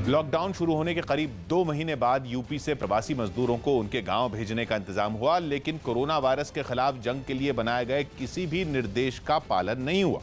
Lockdown शुरू होने के करीब 2 महीने बाद यूपी से प्रवासी मजदूरों को उनके गांव भेजने का इंतजाम हुआ, लेकिन कोरोना वायरस के खिलाफ जंग के लिए बनाए गए किसी भी निर्देश का पालन नहीं हुआ।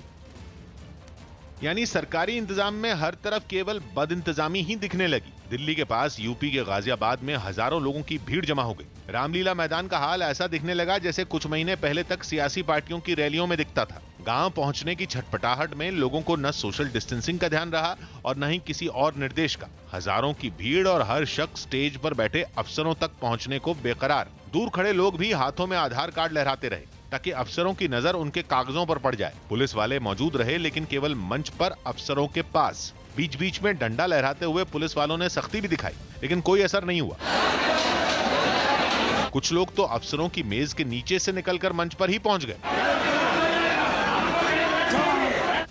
यानी सरकारी इंतजाम में हर तरफ केवल बदइंतजामी ही दिखने लगी। दिल्ली के पास यूपी के गाजियाबाद में हजारों लोगों की भीड़ जमा हो गई। रामलीला मैदान का हाल ऐसा दिखने लगा जैसे कुछ महीने पहले तक सियासी पार्टियों की रैलियों में दिखता था। गांव पहुंचने की छटपटाहट में लोगों को न सोशल डिस्टेंसिंग का ध्यान रहा और न ही किसी और निर्देश का। हजारों की भीड़ और हर शख्स स्टेज पर बैठे अफसरों तक पहुंचने को बेकरार। दूर खड़े लोग भी हाथों में आधार कार्ड लहराते रहे ताकि अफसरों की नजर उनके कागजों पर पड़ जाए। पुलिस वाले मौजूद रहे, लेकिन केवल मंच पर अफसरों के पास। बीच बीच में डंडा लहराते हुए पुलिस वालों ने सख्ती भी दिखाई, लेकिन कोई असर नहीं हुआ। कुछ लोग तो अफसरों की मेज के नीचे से निकलकर मंच पर ही पहुंच गए।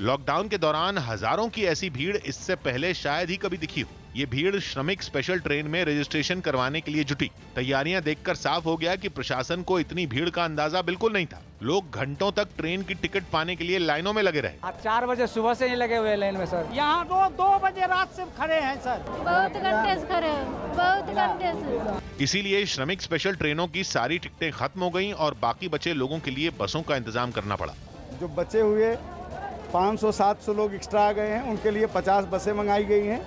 लॉकडाउन के दौरान हजारों की ऐसी भीड़ इससे पहले शायद ही कभी दिखी हो। ये भीड़ श्रमिक स्पेशल ट्रेन में रजिस्ट्रेशन करवाने के लिए जुटी। तैयारियां देखकर साफ हो गया कि प्रशासन को इतनी भीड़ का अंदाजा बिल्कुल नहीं था। लोग घंटों तक ट्रेन की टिकट पाने के लिए लाइनों में लगे रहे। 4 बजे सुबह से ही लगे हुए लाइन में सर। यहाँ 2 बजे रात से खड़े हैं सर। बहुत घंटे से खड़े हैं, बहुत घंटे से। इसीलिए श्रमिक स्पेशल ट्रेनों की सारी टिकटें खत्म हो गईं और बाकी बचे लोगों के लिए बसों का इंतजाम करना पड़ा। जो बचे हुए 500-700 लोग एक्स्ट्रा आ गए हैं, उनके लिए 50 बसें मंगाई गई हैं,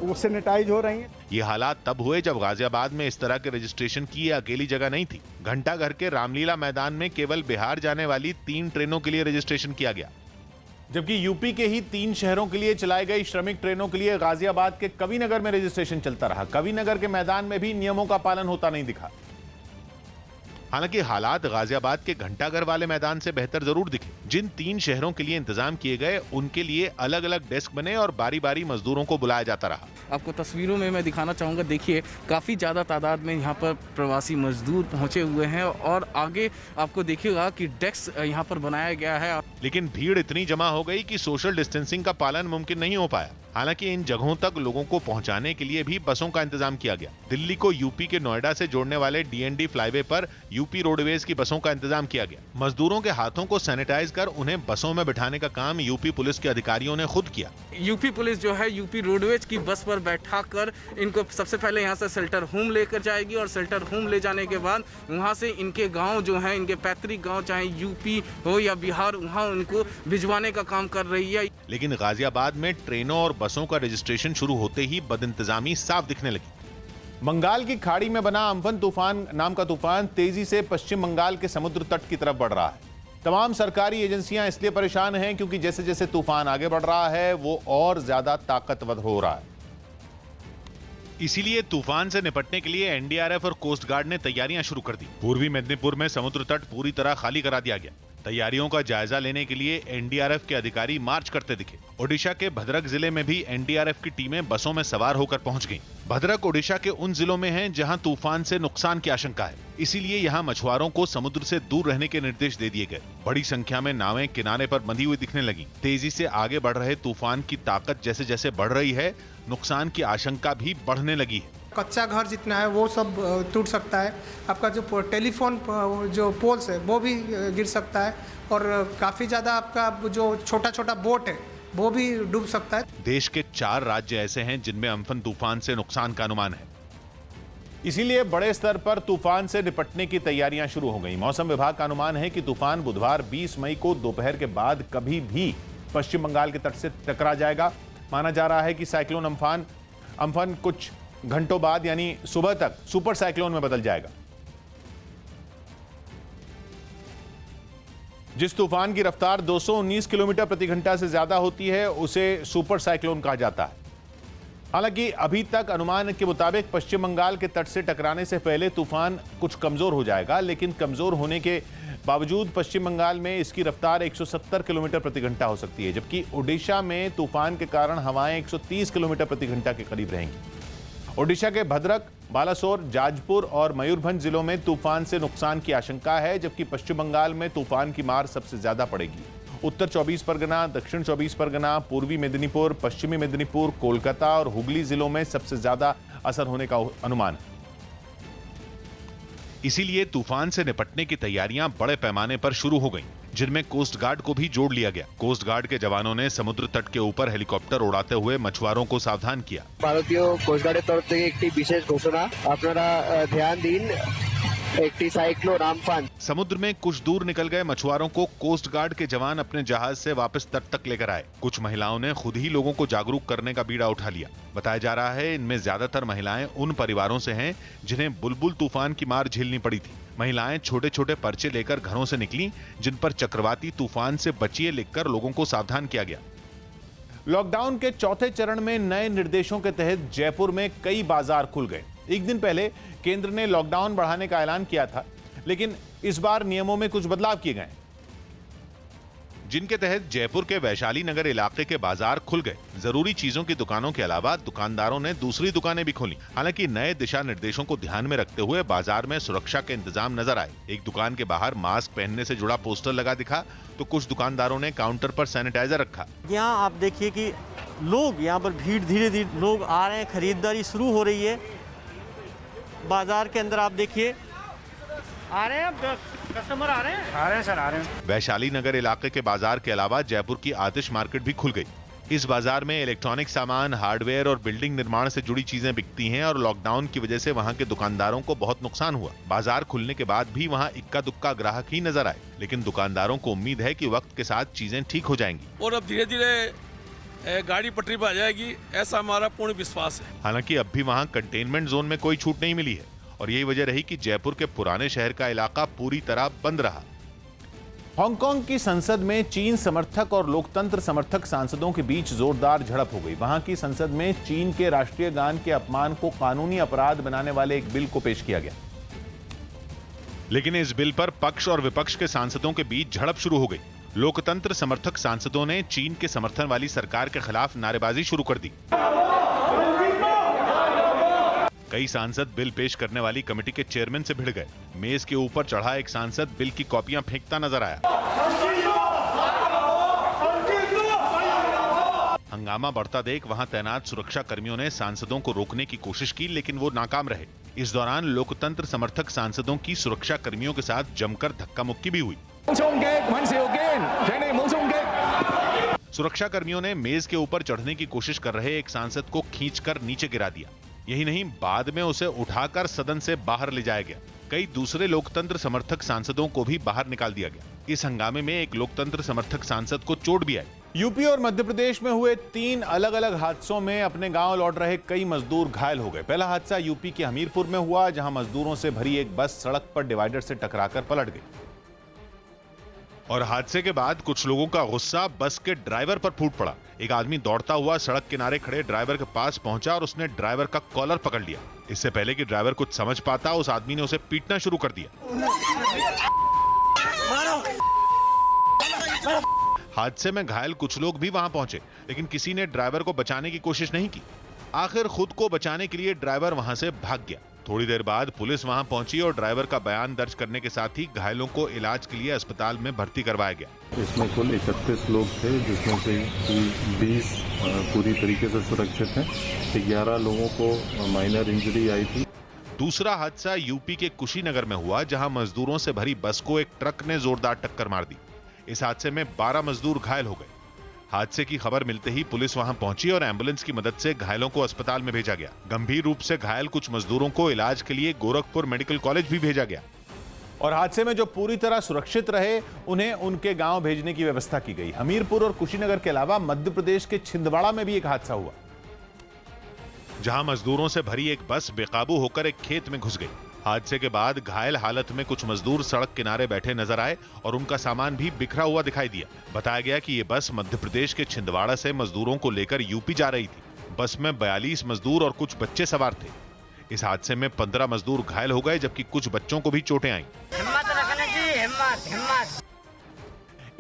वो सैनिटाइज हो रही हैं। ये हालात तब हुए जब गाजियाबाद में इस तरह के रजिस्ट्रेशन की अकेली जगह नहीं थी। घंटाघर के रामलीला मैदान में केवल बिहार जाने वाली 3 ट्रेनों के लिए रजिस्ट्रेशन किया गया, जबकि यूपी के ही 3 शहरों के लिए चलाई गई श्रमिक ट्रेनों के लिए गाजियाबाद के कविनगर में रजिस्ट्रेशन चलता रहा। कविनगर के मैदान में भी नियमों का पालन होता नहीं दिखा। हालांकि हालात गाजियाबाद के घंटाघर वाले मैदान से बेहतर जरूर दिखे। जिन 3 शहरों के लिए इंतजाम किए गए, उनके लिए अलग अलग डेस्क बने और बारी बारी मजदूरों को बुलाया जाता रहा। आपको तस्वीरों में मैं दिखाना चाहूँगा, देखिए काफ़ी ज़्यादा तादाद में यहाँ पर प्रवासी मजदूर पहुँचे हुए हैं और आगे आपको देखिएगा कि डेस्क यहाँ पर बनाया गया है। लेकिन भीड़ इतनी जमा हो गई कि सोशल डिस्टेंसिंग का पालन मुमकिन नहीं हो पाया। हालांकि इन जगहों तक लोगों को पहुंचाने के लिए भी बसों का इंतजाम किया गया। दिल्ली को यूपी के नोएडा से जोड़ने वाले डीएनडी फ्लाईवे पर यूपी रोडवेज की बसों का इंतजाम किया गया। मजदूरों के हाथों को सैनिटाइज कर उन्हें बसों में बिठाने का काम यूपी पुलिस के अधिकारियों ने खुद किया। यूपी पुलिस जो है यूपी रोडवेज की बस पर बैठा कर इनको सबसे पहले यहाँ से शेल्टर होम लेकर जाएगी और शेल्टर होम ले जाने के बाद वहाँ से इनके गाँव जो है, इनके पैतृक गाँव चाहे यूपी हो या बिहार, वहाँ उनको भिजवाने का काम कर रही है। लेकिन गाजियाबाद में ट्रेनों और बसों का रजिस्ट्रेशन शुरू होते ही बदइंतजामी साफ दिखने लगी। बंगाल की खाड़ी में बना अम्फन तूफान नाम का तूफान तेजी से पश्चिम बंगाल के समुद्र तट की तरफ बढ़ रहा है। तमाम सरकारी एजेंसियां इसलिए परेशान हैं क्योंकि जैसे जैसे तूफान आगे बढ़ रहा है, वो और ज्यादा ताकतवर हो रहा है। इसीलिए तूफान से निपटने के लिए एनडीआरएफ और कोस्ट गार्ड ने तैयारियां शुरू कर दी। पूर्वी मेदिनीपुर में समुद्र तट पूरी तरह खाली करा दिया गया। तैयारियों का जायजा लेने के लिए एनडीआरएफ के अधिकारी मार्च करते दिखे। ओडिशा के भद्रक जिले में भी एनडीआरएफ की टीमें बसों में सवार होकर पहुंच गईं। भद्रक ओडिशा के उन जिलों में है जहां तूफान से नुकसान की आशंका है, इसीलिए यहां मछुआरों को समुद्र से दूर रहने के निर्देश दे दिए गए। बड़ी संख्या में नावें किनारे पर बंधी हुई दिखने लगी। तेजी से आगे बढ़ रहे तूफान की ताकत जैसे जैसे बढ़ रही है, नुकसान की आशंका भी बढ़ने लगी है। कच्चा घर जितना है वो सब टूट सकता है। आपका जो टेलीफोन जो पोल्स है वो भी गिर सकता है और काफ़ी ज़्यादा आपका जो छोटा छोटा बोट है वो भी डूब सकता है। देश के 4 राज्य ऐसे हैं जिनमें अम्फन तूफान से नुकसान का अनुमान है। इसीलिए बड़े स्तर पर तूफान से निपटने की तैयारियां शुरू हो गई। मौसम विभाग का अनुमान है कि तूफान बुधवार 20 मई को दोपहर के बाद कभी भी पश्चिम बंगाल के तट से टकरा जाएगा। माना जा रहा है कि साइक्लोन अम्फन कुछ घंटों बाद यानी सुबह तक सुपर साइक्लोन में बदल जाएगा। जिस तूफान की रफ्तार 219 किलोमीटर प्रति घंटा से ज्यादा होती है, उसे सुपर साइक्लोन कहा जाता है। हालांकि अभी तक अनुमान के मुताबिक पश्चिम बंगाल के तट से टकराने से पहले तूफान कुछ कमजोर हो जाएगा, लेकिन कमजोर होने के बावजूद पश्चिम बंगाल में इसकी रफ्तार 170 किलोमीटर प्रति घंटा हो सकती है, जबकि ओडिशा में तूफान के कारण हवाएं 130 किलोमीटर प्रति घंटा के करीब रहेंगी। ओडिशा के भद्रक, बालासोर, जाजपुर और मयूरभंज जिलों में तूफान से नुकसान की आशंका है, जबकि पश्चिम बंगाल में तूफान की मार सबसे ज्यादा पड़ेगी। उत्तर 24 परगना, दक्षिण 24 परगना, पूर्वी मेदिनीपुर, पश्चिमी मेदिनीपुर, कोलकाता और हुगली जिलों में सबसे ज्यादा असर होने का अनुमान है। इसीलिए तूफान से निपटने की तैयारियां बड़े पैमाने पर शुरू हो गईं। जिनमें कोस्ट गार्ड को भी जोड़ लिया गया। कोस्ट गार्ड के जवानों ने समुद्र तट के ऊपर हेलीकॉप्टर उड़ाते हुए मछुआरों को सावधान किया। ভারতীয় কোস্ট গার্ডের তরফ থেকে একটি বিশেষ ঘোষণা, আপনারা ध्यान দিন, একটি সাইক্লোন আমফান। समुद्र में कुछ दूर निकल गए मछुआरों को कोस्ट गार्ड के जवान अपने जहाज से वापस तट तक लेकर आए। कुछ महिलाओं ने खुद ही लोगों को जागरूक करने का बीड़ा उठा लिया। बताया जा रहा है इनमें ज्यादातर महिलाएं उन परिवारों से हैं जिन्हें बुलबुल तूफान की मार झेलनी पड़ी थी। महिलाएं छोटे छोटे पर्चे लेकर घरों से निकली, जिन पर चक्रवाती तूफान से बचिए लिखकर लोगों को सावधान किया गया। लॉकडाउन के चौथे चरण में नए निर्देशों के तहत जयपुर में कई बाजार खुल गए। एक दिन पहले केंद्र ने लॉकडाउन बढ़ाने का ऐलान किया था, लेकिन इस बार नियमों में कुछ बदलाव किए गए, जिनके तहत जयपुर के वैशाली नगर इलाके के बाजार खुल गए। जरूरी चीजों की दुकानों के अलावा दुकानदारों ने दूसरी दुकानें भी खोली। हालांकि नए दिशा निर्देशों को ध्यान में रखते हुए बाजार में सुरक्षा के इंतजाम नजर आए। एक दुकान के बाहर मास्क पहनने से जुड़ा पोस्टर लगा दिखा, तो कुछ दुकानदारों ने काउंटर पर सैनिटाइजर रखा। यहाँ आप देखिए कि लोग यहाँ पर भीड़, धीरे धीरे लोग आ रहे हैं, खरीदारी शुरू हो रही है। बाजार के अंदर आप देखिए आ रहे हैं कस्टमर, आ रहे हैं सर, आ रहे हैं। वैशाली नगर इलाके के बाजार के अलावा जयपुर की आतिश मार्केट भी खुल गई। इस बाजार में इलेक्ट्रॉनिक सामान, हार्डवेयर और बिल्डिंग निर्माण से जुड़ी चीजें बिकती हैं और लॉकडाउन की वजह से वहां के दुकानदारों को बहुत नुकसान हुआ। बाजार खुलने के बाद भी वहां इक्का दुक्का ग्राहक ही नजर आए, लेकिन दुकानदारों को उम्मीद है कि वक्त के साथ चीजें ठीक हो जाएंगी और अब धीरे धीरे गाड़ी पटरी पर आ जाएगी, ऐसा हमारा पूर्ण विश्वास है। हालांकि अब भी वहां कंटेनमेंट जोन में कोई छूट नहीं मिली है और यही वजह रही कि जयपुर के पुराने शहर का इलाका पूरी तरह बंद रहा। हांगकांग की संसद में चीन समर्थक और लोकतंत्र समर्थक सांसदों के बीच जोरदार झड़प हो गई। वहां की संसद में चीन के राष्ट्रीय गान के अपमान को कानूनी अपराध बनाने वाले एक बिल को पेश किया गया, लेकिन इस बिल पर पक्ष और विपक्ष के सांसदों के बीच झड़प शुरू हो गई। लोकतंत्र समर्थक सांसदों ने चीन के समर्थन वाली सरकार के खिलाफ नारेबाजी शुरू कर दी। कई सांसद बिल पेश करने वाली कमेटी के चेयरमैन से भिड़ गए। मेज के ऊपर चढ़ा एक सांसद बिल की कॉपियां फेंकता नजर आया। हंगामा बढ़ता देख वहां तैनात सुरक्षा कर्मियों ने सांसदों को रोकने की कोशिश की, लेकिन वो नाकाम रहे। इस दौरान लोकतंत्र समर्थक सांसदों की सुरक्षा कर्मियों के साथ जमकर धक्का मुक्की भी हुई। सुरक्षा कर्मियों ने मेज के ऊपर चढ़ने की कोशिश कर रहे एक सांसद को खींचकर नीचे गिरा दिया। यही नहीं, बाद में उसे उठाकर सदन से बाहर ले जाया गया। कई दूसरे लोकतंत्र समर्थक सांसदों को भी बाहर निकाल दिया गया। इस हंगामे में एक लोकतंत्र समर्थक सांसद को चोट भी आई। यूपी और मध्य प्रदेश में हुए 3 अलग अलग हादसों में अपने गांव लौट रहे कई मजदूर घायल हो गए। पहला हादसा यूपी के हमीरपुर में हुआ, जहां मजदूरों से भरी एक बस सड़क पर डिवाइडर से टकराकर पलट गई और हादसे के बाद कुछ लोगों का गुस्सा बस के ड्राइवर पर फूट पड़ा। एक आदमी दौड़ता हुआ सड़क किनारे खड़े ड्राइवर के पास पहुंचा और उसने ड्राइवर का कॉलर पकड़ लिया। इससे पहले कि ड्राइवर कुछ समझ पाता, उस आदमी ने उसे पीटना शुरू कर दिया। हादसे में घायल कुछ लोग भी वहां पहुंचे, लेकिन किसी ने ड्राइवर को बचाने की कोशिश नहीं की। आखिर खुद को बचाने के लिए ड्राइवर वहां से भाग गया। थोड़ी देर बाद पुलिस वहां पहुंची और ड्राइवर का बयान दर्ज करने के साथ ही घायलों को इलाज के लिए अस्पताल में भर्ती करवाया गया। इसमें कुल 31 लोग थे, जिसमें से 20 पूरी तरीके से सुरक्षित हैं। 11 लोगों को माइनर इंजरी आई थी। दूसरा हादसा यूपी के कुशीनगर में हुआ, जहां मजदूरों से भरी बस को एक ट्रक ने जोरदार टक्कर मार दी। इस हादसे में 12 मजदूर घायल हो गए। हादसे की खबर मिलते ही पुलिस वहां पहुंची और एम्बुलेंस की मदद से घायलों को अस्पताल में भेजा गया। गंभीर रूप से घायल कुछ मजदूरों को इलाज के लिए गोरखपुर मेडिकल कॉलेज भी भेजा गया और हादसे में जो पूरी तरह सुरक्षित रहे, उन्हें उनके गांव भेजने की व्यवस्था की गई। हमीरपुर और कुशीनगर के अलावा मध्य प्रदेश के छिंदवाड़ा में भी एक हादसा हुआ, जहां मजदूरों से भरी एक बस बेकाबू होकर एक खेत में घुस गई। हादसे के बाद घायल हालत में कुछ मजदूर सड़क किनारे बैठे नजर आए और उनका सामान भी बिखरा हुआ दिखाई दिया। बताया गया कि ये बस मध्य प्रदेश के छिंदवाड़ा से मजदूरों को लेकर यूपी जा रही थी। बस में 42 मजदूर और कुछ बच्चे सवार थे। इस हादसे में 15 मजदूर घायल हो गए, जबकि कुछ बच्चों को भी चोटें आईं।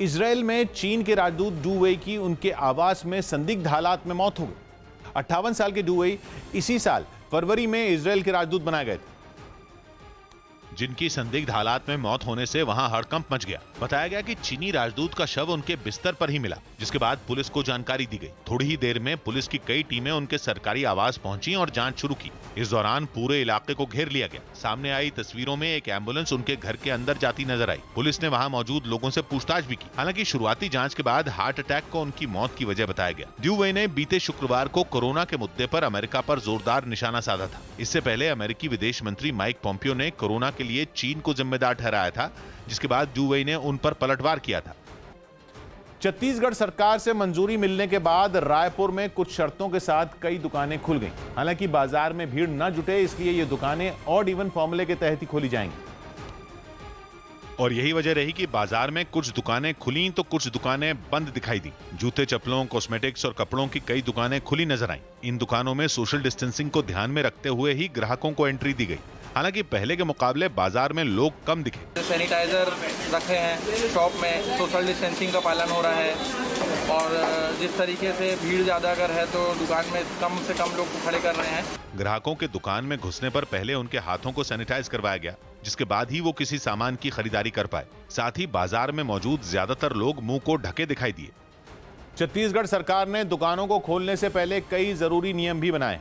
इजराइल में चीन के राजदूत डू वेई की उनके आवास में संदिग्ध हालात में मौत हो गई। 58 साल के डू वेई इसी साल फरवरी में इजराइल के राजदूत बनाए गए थे। जिनकी संदिग्ध हालात में मौत होने से वहां हड़कंप मच गया। बताया गया कि चीनी राजदूत का शव उनके बिस्तर पर ही मिला, जिसके बाद पुलिस को जानकारी दी गई। थोड़ी ही देर में पुलिस की कई टीमें उनके सरकारी आवास पहुंची और जांच शुरू की। इस दौरान पूरे इलाके को घेर लिया गया। सामने आई तस्वीरों में एक एम्बुलेंस उनके घर के अंदर जाती नजर आई। पुलिस ने वहां मौजूद लोगों से पूछताछ भी की। हालांकि शुरुआती जांच के बाद हार्ट अटैक को उनकी मौत की वजह बताया गया। ड्यू वेई ने बीते शुक्रवार को कोरोना के मुद्दे पर अमेरिका पर जोरदार निशाना साधा था। इससे पहले अमेरिकी विदेश मंत्री माइक पोम्पियो ने कोरोना के लिए चीन को जिम्मेदार ठहराया था, जिसके बाद ड्यू वेई ने उन पर पलटवार किया था। छत्तीसगढ़ सरकार से मंजूरी मिलने के बाद रायपुर में कुछ शर्तों के साथ कई दुकानें खुल गईं। हालांकि बाजार में भीड़ न जुटे, इसलिए ये दुकानें ऑड इवन फॉर्मूले के तहत ही खोली जाएंगी। और यही वजह रही कि बाजार में कुछ दुकानें खुली तो कुछ दुकानें बंद दिखाई दी। जूते, चप्पलों, कॉस्मेटिक्स और कपड़ों की कई दुकानें खुली नजर आईं। इन दुकानों में सोशल डिस्टेंसिंग को ध्यान में रखते हुए ही ग्राहकों को एंट्री दी गई। हालांकि पहले के मुकाबले बाजार में लोग कम दिखे। सैनिटाइजर रखे हैं शॉप में, सोशल डिस्टेंसिंग का पालन हो रहा है और जिस तरीके से भीड़ ज्यादा अगर है तो दुकान में कम से कम लोग खड़े कर रहे हैं। ग्राहकों के दुकान में घुसने पर पहले उनके हाथों को सैनिटाइज करवाया गया, जिसके बाद ही वो किसी सामान की खरीदारी कर पाए। साथ ही बाजार में मौजूद ज्यादातर लोग मुंह को ढके दिखाई दिए। छत्तीसगढ़ सरकार ने दुकानों को खोलने से पहले कई जरूरी नियम भी बनाए।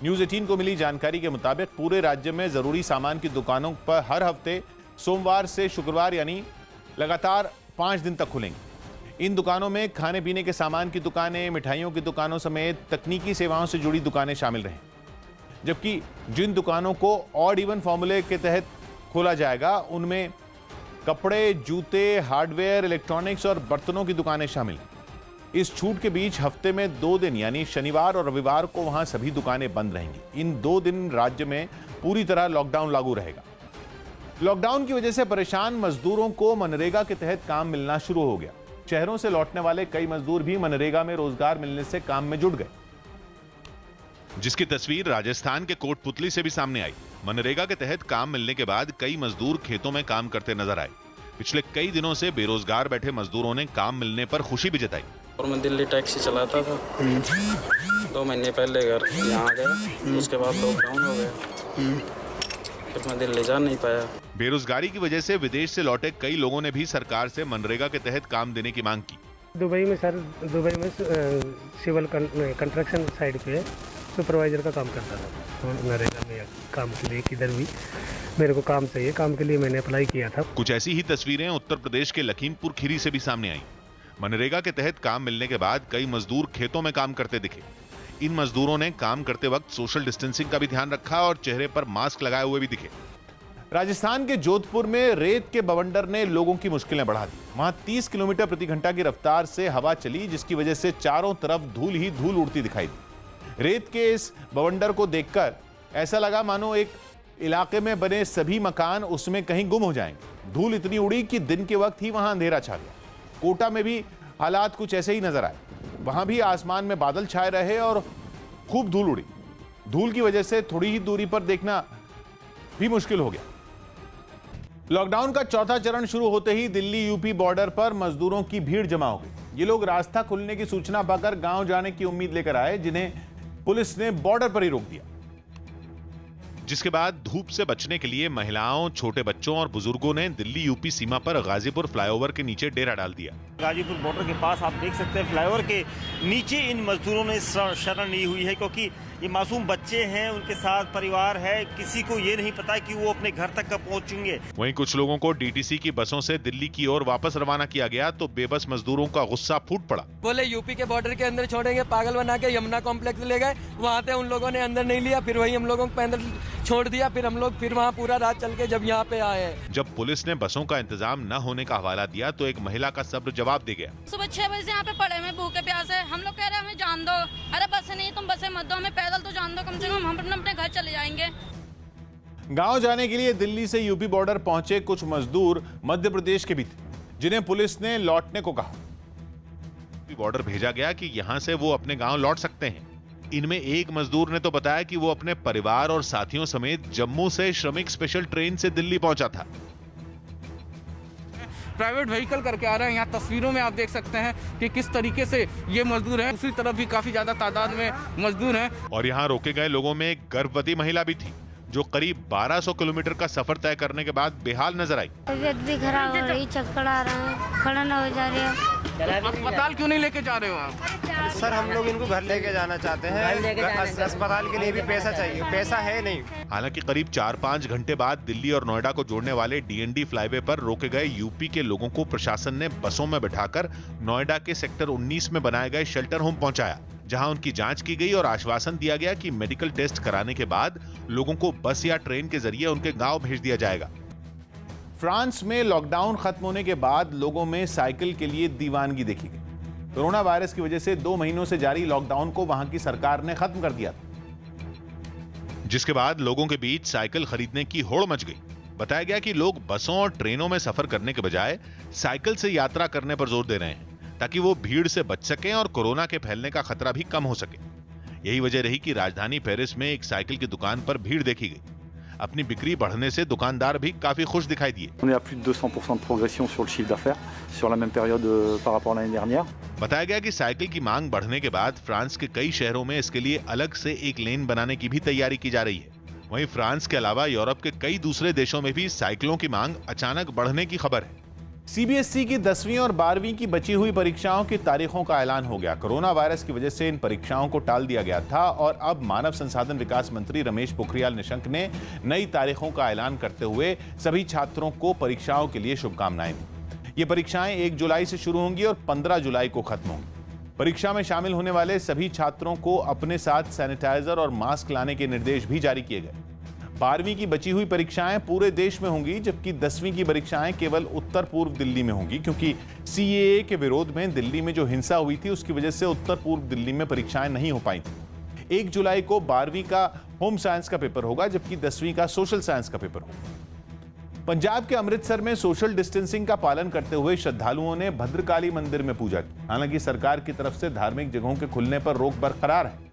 न्यूज 18 को मिली जानकारी के मुताबिक पूरे राज्य में जरूरी सामान की दुकानों पर हर हफ्ते सोमवार से शुक्रवार यानी लगातार 5 दिन तक खुलेंगी। इन दुकानों में खाने पीने के सामान की दुकानें, मिठाइयों की दुकानों समेत तकनीकी सेवाओं से जुड़ी दुकानें शामिल रहें। जबकि जिन दुकानों को ऑड इवन फॉर्मूले के तहत खोला जाएगा उनमें कपड़े, जूते, हार्डवेयर, इलेक्ट्रॉनिक्स और बर्तनों की दुकानें शामिल हैं। इस छूट के बीच हफ्ते में 2 दिन यानी शनिवार और रविवार को वहां सभी दुकानें बंद रहेंगी। इन 2 दिन राज्य में पूरी तरह लॉकडाउन लागू रहेगा। लॉकडाउन की वजह से परेशान मजदूरों को मनरेगा के तहत काम मिलना शुरू हो गया। शहरों से लौटने वाले कई मजदूर भी मनरेगा में रोजगार मिलने से काम में जुट गए, जिसकी तस्वीर राजस्थान के कोटपुतली से भी सामने आई। मनरेगा के तहत काम मिलने के बाद कई मजदूर खेतों में काम करते नजर आए। पिछले कई दिनों से बेरोजगार बैठे मजदूरों ने काम मिलने पर खुशी भी जताई। और मैं दिल्ली टैक्सी चलाता था, 2 महीने पहले घर यहाँ गया, उसके बाद लॉकडाउन हो गया, फिर मैं दिल्ली जा नहीं पाया। बेरोजगारी की वजह से विदेश से लौटे कई लोगों ने भी सरकार से मनरेगा के तहत काम देने की मांग की। दुबई में सिविल कंस्ट्रक्शन साइड पे सुपरवाइजर का काम करता था। नरेगा में काम के लिए किधर भी मेरे को काम चाहिए, काम के लिए मैंने अप्लाई किया था। कुछ ऐसी ही तस्वीरें उत्तर प्रदेश के लखीमपुर खीरी से भी सामने आई। मनरेगा के तहत काम मिलने के बाद कई मजदूर खेतों में काम करते दिखे। इन मजदूरों ने काम करते वक्त सोशल डिस्टेंसिंग का भी ध्यान रखा और चेहरे पर मास्क लगाए हुए भी दिखे। राजस्थान के जोधपुर में रेत के बवंडर ने लोगों की मुश्किलें बढ़ा दी। वहां 30 किलोमीटर प्रति घंटा की रफ्तार से हवा चली, जिसकी वजह से चारों तरफ धूल ही धूल उड़ती दिखाई दी। रेत के इस बवंडर को देखकर ऐसा लगा मानो एक इलाके में बने सभी मकान उसमें कहीं गुम हो जाएंगे। धूल इतनी उड़ी कि दिन के वक्त ही वहां अंधेरा छा गया। कोटा में भी हालात कुछ ऐसे ही नजर आए। वहां भी आसमान में बादल छाए रहे और खूब धूल उड़ी। धूल की वजह से थोड़ी ही दूरी पर देखना भी मुश्किल हो गया। लॉकडाउन का चौथा चरण शुरू होते ही दिल्ली यूपी बॉर्डर पर मजदूरों की भीड़ जमा हो गई। ये लोग रास्ता खुलने की सूचना पाकर गांव जाने की उम्मीद लेकर आए, जिन्हें पुलिस ने बॉर्डर पर ही रोक दिया। जिसके बाद धूप से बचने के लिए महिलाओं, छोटे बच्चों और बुजुर्गों ने दिल्ली यूपी सीमा पर गाजीपुर फ्लाईओवर के नीचे डेरा डाल दिया। गाजीपुर बॉर्डर के पास आप देख सकते हैं फ्लाईओवर के नीचे इन मजदूरों ने शरण ली हुई है, क्योंकि ये मासूम बच्चे हैं, उनके साथ परिवार है, किसी को ये नहीं पता कि वो अपने घर तक कब पहुंचेंगे। वहीं कुछ लोगों को डीटीसी की बसों से दिल्ली की ओर वापस रवाना किया गया तो बेबस मजदूरों का गुस्सा फूट पड़ा। बोले यूपी के बॉर्डर के अंदर छोड़ेंगे, पागल बना के यमुना कॉम्प्लेक्स ले गए, वहाँ पे उन लोगों ने अंदर नहीं लिया, फिर वही हम लोगों को अंदर छोड़ दिया, फिर हम लोग फिर वहाँ पूरा रात चल के जब यहाँ पे आए। जब पुलिस ने बसों का इंतजाम न होने का हवाला दिया तो एक महिला का सब्र जवाब दे गया। सुबह 6 बजे से यहाँ पे पड़े हुए भूखे प्यासे, हम लोग कह रहे हैं हमें जान दो। अरे बसें नहीं, तुम बसें मत दो, हमें पैदल तो जान दो, कम से कम हम अपने घर चले जाएंगे। गांव जाने के लिए दिल्ली से यूपी बॉर्डर पहुंचे कुछ मजदूर मध्य प्रदेश के भी थे, जिन्हें पुलिस ने लौटने को कहा। बॉर्डर भेजा गया कि यहां से वो अपने गांव लौट सकते हैं। इनमें एक मजदूर ने तो बताया कि वो अपने परिवार और साथियों समेत जम्मू से श्रमिक स्पेशल ट्रेन से दिल्ली पहुंचा था। प्राइवेट व्हीकल करके आ रहे हैं। यहाँ तस्वीरों में आप देख सकते हैं कि किस तरीके से ये मजदूर हैं। दूसरी तरफ भी काफी ज्यादा तादाद में मजदूर हैं। और यहाँ रोके गए लोगों में एक गर्भवती महिला भी थी। जो करीब 1200 किलोमीटर का सफर तय करने के बाद बेहाल नजर आई। तबीयत भी खराब हो रही, चक्कर आ रहे हैं, खड़ा ना हो जा रही है। अस्पताल क्यों नहीं लेके जा रहे हो आप? सर हम लोग इनको घर लेके जाना चाहते हैं, अस्पताल के लिए भी पैसा चाहिए, पैसा है नहीं। हालांकि करीब 4-5 घंटे बाद दिल्ली और नोएडा को जोड़ने वाले डीएनडी फ्लाईवे पर रोके गए यूपी के लोगों को प्रशासन ने बसों में बिठाकर नोएडा के सेक्टर 19 में बनाए गए शेल्टर होम पहुंचाया, जहां उनकी जांच की गई और आश्वासन दिया गया कि मेडिकल टेस्ट कराने के बाद लोगों को बस या ट्रेन के जरिए उनके गांव भेज दिया जाएगा। फ्रांस में लॉकडाउन खत्म होने के बाद लोगों में साइकिल के लिए दीवानगी देखी गई। कोरोना वायरस की वजह से 2 महीनों से जारी लॉकडाउन को वहां की सरकार ने खत्म कर दिया था, जिसके बाद लोगों के बीच साइकिल खरीदने की होड़ मच गई। बताया गया कि लोग बसों और ट्रेनों में सफर करने के बजाय साइकिल से यात्रा करने पर जोर दे रहे हैं, ताकि वो भीड़ से बच सकें और कोरोना के फैलने का खतरा भी कम हो सके। यही वजह रही कि राजधानी पेरिस में एक साइकिल की दुकान पर भीड़ देखी गई। अपनी बिक्री बढ़ने से दुकानदार भी काफी खुश दिखाई दिए। On est à plus de 200% de progression sur le chiffre d'affaires sur la même période par rapport à l'année dernière. बताया गया कि साइकिल की मांग बढ़ने के बाद फ्रांस के कई शहरों में इसके लिए अलग से एक लेन बनाने की भी तैयारी की जा रही है। वहीं फ्रांस के अलावा यूरोप के कई दूसरे देशों में भी साइकिलों की मांग अचानक बढ़ने की खबर है। सीबीएसई की 10वीं और 12वीं की बची हुई परीक्षाओं की तारीखों का ऐलान हो गया। कोरोना वायरस की वजह से इन परीक्षाओं को टाल दिया गया था और अब मानव संसाधन विकास मंत्री रमेश पोखरियाल निशंक ने नई तारीखों का ऐलान करते हुए सभी छात्रों को परीक्षाओं के लिए शुभकामनाएं दी। ये परीक्षाएं 1 जुलाई से शुरू होंगी और 15 जुलाई को खत्म होंगी। परीक्षा में शामिल होने वाले सभी छात्रों को अपने साथ सैनिटाइजर और मास्क लाने के निर्देश भी जारी किए गए। 12वीं की बची हुई परीक्षाएं पूरे देश में होंगी, जबकि 10वीं की परीक्षाएं केवल उत्तर पूर्व दिल्ली में होंगी, क्योंकि सीएए के विरोध में दिल्ली में जो हिंसा हुई थी उसकी वजह से उत्तर पूर्व दिल्ली में परीक्षाएं नहीं हो पाई थी। 1 जुलाई को 12वीं का होम साइंस का पेपर होगा, जबकि 10वीं का सोशल साइंस का पेपर होगा। पंजाब के अमृतसर में सोशल डिस्टेंसिंग का पालन करते हुए श्रद्धालुओं ने भद्रकाली मंदिर में पूजा की। हालांकि सरकार की तरफ से धार्मिक जगहों के खुलने पर रोक बरकरार है,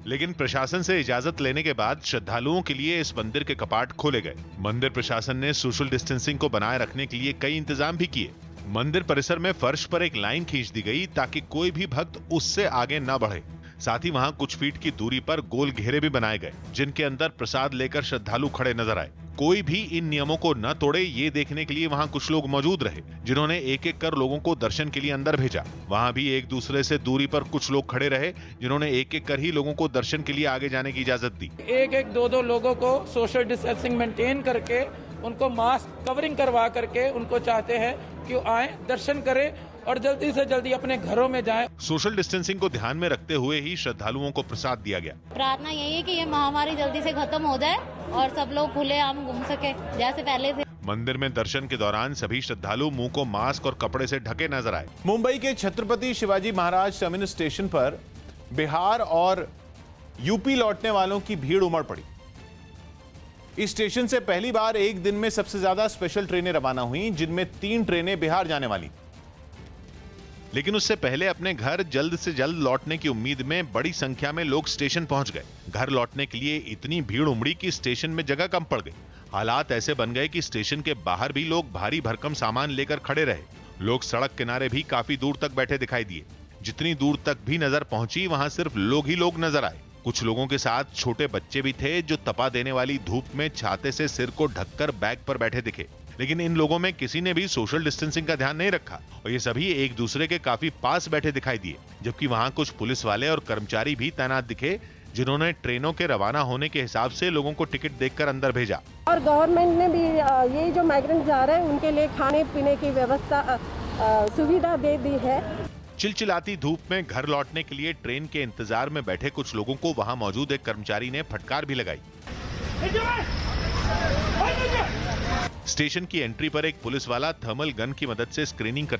लेकिन प्रशासन से इजाजत लेने के बाद श्रद्धालुओं के लिए इस मंदिर के कपाट खोले गए। मंदिर प्रशासन ने सोशल डिस्टेंसिंग को बनाए रखने के लिए कई इंतजाम भी किए। मंदिर परिसर में फर्श पर एक लाइन खींच दी गई ताकि कोई भी भक्त उससे आगे न बढ़े। साथ ही वहां कुछ फीट की दूरी पर गोल घेरे भी बनाए गए, जिनके अंदर प्रसाद लेकर श्रद्धालु खड़े नजर आए। कोई भी इन नियमों को न तोड़े, ये देखने के लिए वहां कुछ लोग मौजूद रहे, जिन्होंने एक एक कर लोगों को दर्शन के लिए अंदर भेजा। वहां भी एक दूसरे से दूरी पर कुछ लोग खड़े रहे, जिन्होंने एक एक कर ही लोगों को दर्शन के लिए आगे जाने की इजाजत दी। एक 2 लोगों को सोशल डिस्टेंसिंग मेंटेन करके उनको मास्क कवरिंग करवा करके उनको चाहते हैं कि आए दर्शन करें और जल्दी से जल्दी अपने घरों में जाएं। सोशल डिस्टेंसिंग को ध्यान में रखते हुए ही श्रद्धालुओं को प्रसाद दिया गया। प्रार्थना यही है कि ये महामारी जल्दी से खत्म हो जाए और सब लोग खुले आम घूम सके जैसे पहले थे। मंदिर में दर्शन के दौरान सभी श्रद्धालु मुंह को मास्क और कपड़े से ढके नजर आए। मुंबई के छत्रपति शिवाजी महाराज टर्मिनस स्टेशन पर बिहार और यूपी लौटने वालों की भीड़ उमड़ पड़ी। इस स्टेशन से पहली बार एक दिन में सबसे ज्यादा स्पेशल ट्रेनें रवाना हुई, जिनमें 3 ट्रेनें बिहार जाने वाली। लेकिन उससे पहले अपने घर जल्द से जल्द लौटने की उम्मीद में बड़ी संख्या में लोग स्टेशन पहुंच गए। घर लौटने के लिए इतनी भीड़ उमड़ी कि स्टेशन में जगह कम पड़ गई। हालात ऐसे बन गए कि स्टेशन के बाहर भी लोग भारी भरकम सामान लेकर खड़े रहे। लोग सड़क किनारे भी काफी दूर तक बैठे दिखाई दिए। जितनी दूर तक भी नजर पहुंची, वहां सिर्फ लोग ही लोग नजर आए। कुछ लोगों के साथ छोटे बच्चे भी थे, जो तपा देने वाली धूप में छाते से सिर को ढककर बैग पर बैठे दिखे। लेकिन इन लोगों में किसी ने भी सोशल डिस्टेंसिंग का ध्यान नहीं रखा और ये सभी एक दूसरे के काफी पास बैठे दिखाई दिए। जबकि वहां कुछ पुलिस वाले और कर्मचारी भी तैनात दिखे, जिन्होंने ट्रेनों के रवाना होने के हिसाब से लोगों को टिकट देकर अंदर भेजा। और गवर्नमेंट ने भी ये जो माइग्रेंट जा रहे हैं उनके लिए खाने पीने की व्यवस्था सुविधा दे दी है। चिलचिलाती धूप में घर लौटने के लिए ट्रेन के इंतजार में बैठे कुछ लोगों को वहां मौजूद एक कर्मचारी ने फटकार भी लगाई। स्टेशन की एंट्री पर एक पुलिस वाला थर्मल गन की मदद से स्क्रीनिंग करता